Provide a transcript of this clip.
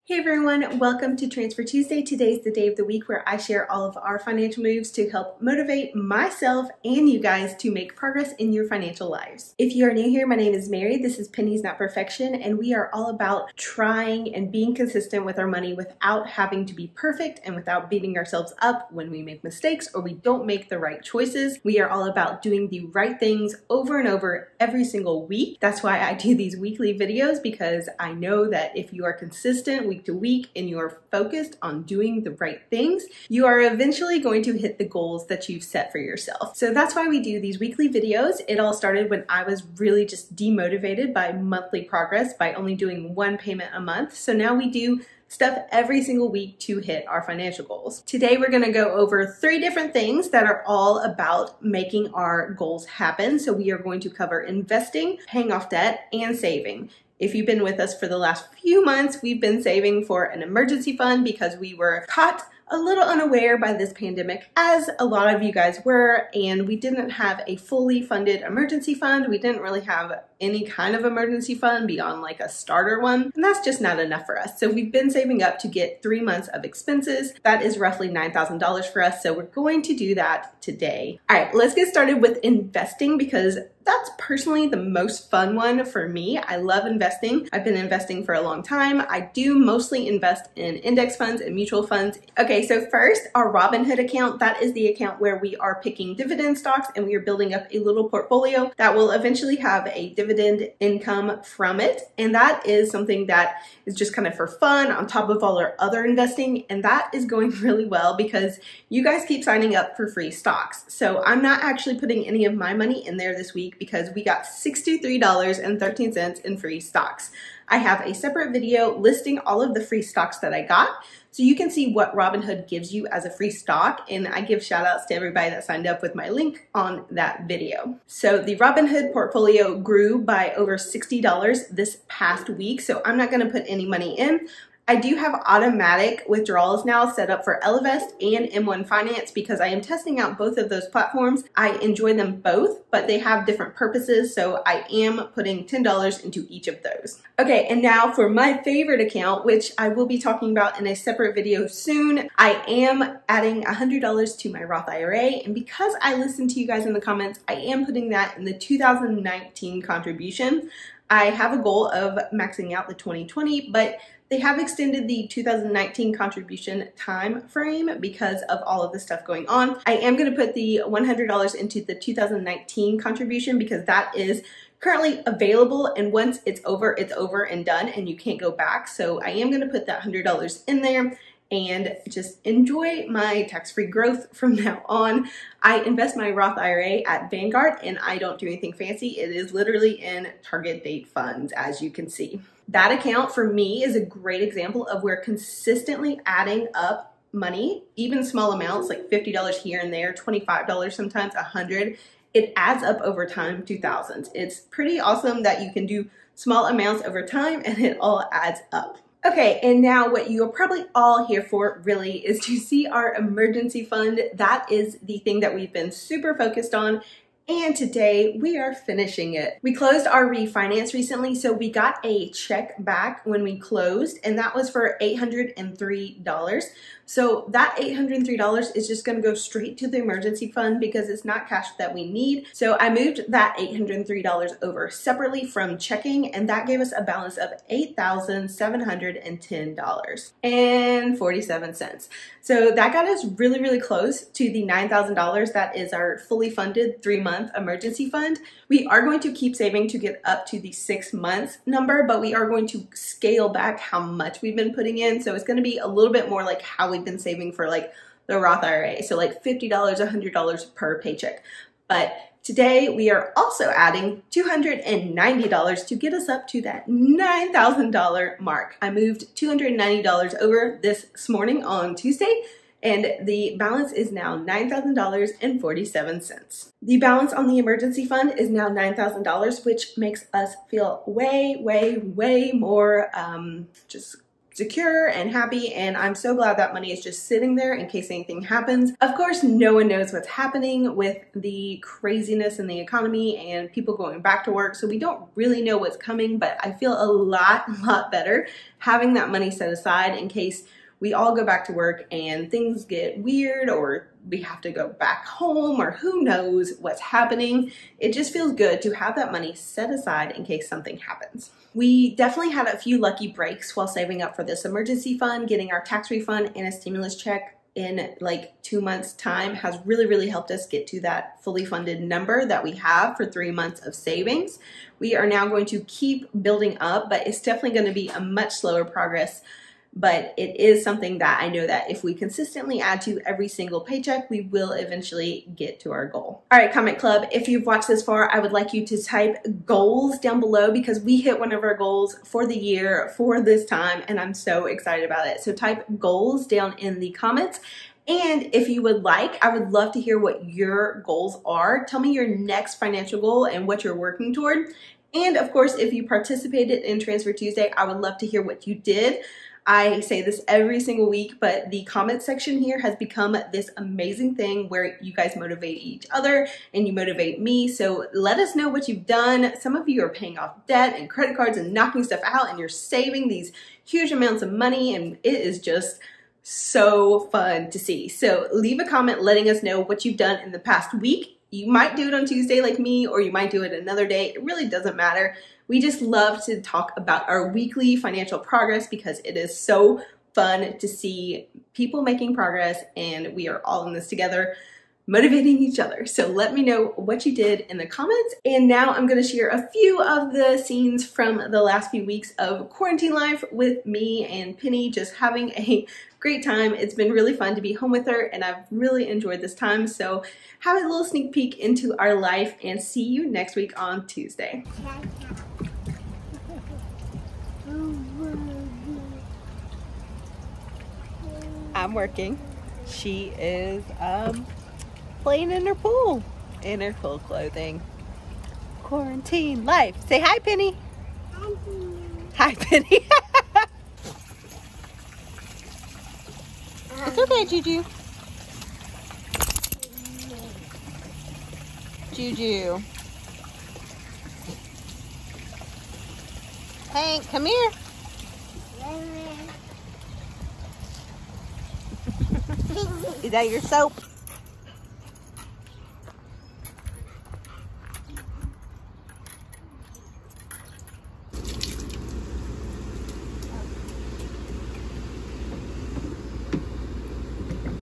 Hey everyone, welcome to Transfer Tuesday. Today's the day of the week where I share all of our financial moves to help motivate myself and you guys to make progress in your financial lives. If you are new here, my name is Mary. This is Pennies Not Perfection, and we are all about trying and being consistent with our money without having to be perfect and without beating ourselves up when we make mistakes or we don't make the right choices. We are all about doing the right things over and over every single week. That's why I do these weekly videos, because I know that if you are consistent week to week and you are focused on doing the right things, you are eventually going to hit the goals that you've set for yourself. So that's why we do these weekly videos. It all started when I was really just demotivated by monthly progress by only doing one payment a month. So now we do stuff every single week to hit our financial goals. Today we're going to go over 3 different things that are all about making our goals happen. So we are going to cover investing, paying off debt, and saving. If you've been with us for the last few months, we've been saving for an emergency fund because we were caught a little unaware by this pandemic, as a lot of you guys were, and we didn't have a fully funded emergency fund. We didn't really have any kind of emergency fund beyond like a starter one, and that's just not enough for us. So we've been saving up to get 3 months of expenses. That is roughly $9,000 for us, so we're going to do that today. All right, let's get started with investing, because that's personally the most fun one for me. I love investing. I've been investing for a long time. I do mostly invest in index funds and mutual funds. Okay, so first, our Robinhood account. That is the account where we are picking dividend stocks and we are building up a little portfolio that will eventually have a dividend income from it. And that is something that is just kind of for fun on top of all our other investing. And that is going really well because you guys keep signing up for free stocks. So I'm not actually putting any of my money in there this week because we got $63.13 in free stocks. I have a separate video listing all of the free stocks that I got, so you can see what Robinhood gives you as a free stock, and I give shout outs to everybody that signed up with my link on that video. So the Robinhood portfolio grew by over $60 this past week, so I'm not going to put any money in. I do have automatic withdrawals now set up for Ellevest and M1 Finance because I am testing out both of those platforms. I enjoy them both, but they have different purposes, so I am putting $10 into each of those. Okay, and now for my favorite account, which I will be talking about in a separate video soon. I am adding $100 to my Roth IRA, and because I listened to you guys in the comments, I am putting that in the 2019 contribution. I have a goal of maxing out the 2020, but they have extended the 2019 contribution time frame because of all of the stuff going on. I am going to put the $100 into the 2019 contribution because that is currently available, and once it's over and done and you can't go back. So I am going to put that $100 in there and just enjoy my tax-free growth from now on. I invest my Roth IRA at Vanguard and I don't do anything fancy. It is literally in target date funds, as you can see. That account for me is a great example of where consistently adding up money, even small amounts like $50 here and there, $25 sometimes, $100, it adds up over time to thousands. It's pretty awesome that you can do small amounts over time and it all adds up. Okay, and now what you're probably all here for really is to see our emergency fund. That is the thing that we've been super focused on, and today we are finishing it. We closed our refinance recently, so we got a check back when we closed, and that was for $803. So that $803 is just gonna go straight to the emergency fund because it's not cash that we need. So I moved that $803 over separately from checking, and that gave us a balance of $8,710.47. So that got us really, really close to the $9,000 that is our fully funded 3-month emergency fund. We are going to keep saving to get up to the 6 months number, but we are going to scale back how much we've been putting in. So it's gonna be a little bit more like how we've been saving for like the Roth IRA. So like $50, $100 per paycheck. But today we are also adding $290 to get us up to that $9,000 mark. I moved $290 over this morning on Tuesday, and the balance is now $9,000.47. The balance on the emergency fund is now $9,000, which makes us feel way, way, way more just secure and happy, and I'm so glad that money is just sitting there in case anything happens. Of course, no one knows what's happening with the craziness in the economy and people going back to work, so we don't really know what's coming, but I feel a lot better having that money set aside in case we all go back to work and things get weird, or we have to go back home, or who knows what's happening. It just feels good to have that money set aside in case something happens. We definitely had a few lucky breaks while saving up for this emergency fund. Getting our tax refund and a stimulus check in like 2 months' time has really helped us get to that fully funded number that we have for 3 months of savings. We are now going to keep building up, but it's definitely going to be a much slower progress. But it is something that I know that if we consistently add to every single paycheck, we will eventually get to our goal. All right, comment club, if you've watched this far, I would like you to type goals down below, because we hit one of our goals for the year for this time, and I'm so excited about it. So type goals down in the comments. And if you would like, I would love to hear what your goals are. Tell me your next financial goal and what you're working toward. And of course, if you participated in Transfer Tuesday, I would love to hear what you did. I say this every single week, but the comment section here has become this amazing thing where you guys motivate each other and you motivate me. So let us know what you've done. Some of you are paying off debt and credit cards and knocking stuff out, and you're saving these huge amounts of money, and it is just so fun to see. So leave a comment letting us know what you've done in the past week. You might do it on Tuesday like me, or you might do it another day. It really doesn't matter. We just love to talk about our weekly financial progress because it is so fun to see people making progress, and we are all in this together, motivating each other. So let me know what you did in the comments. And now I'm going to share a few of the scenes from the last few weeks of quarantine life with me and Penny, just having a great time. It's been really fun to be home with her, and I've really enjoyed this time. So have a little sneak peek into our life, and see you next week on Tuesday. I'm working. She is playing in her pool in her pool clothing. Quarantine life. Say hi, Penny. Hi, Penny. It's okay, Juju. Juju. Hank, come here. Is that your soap?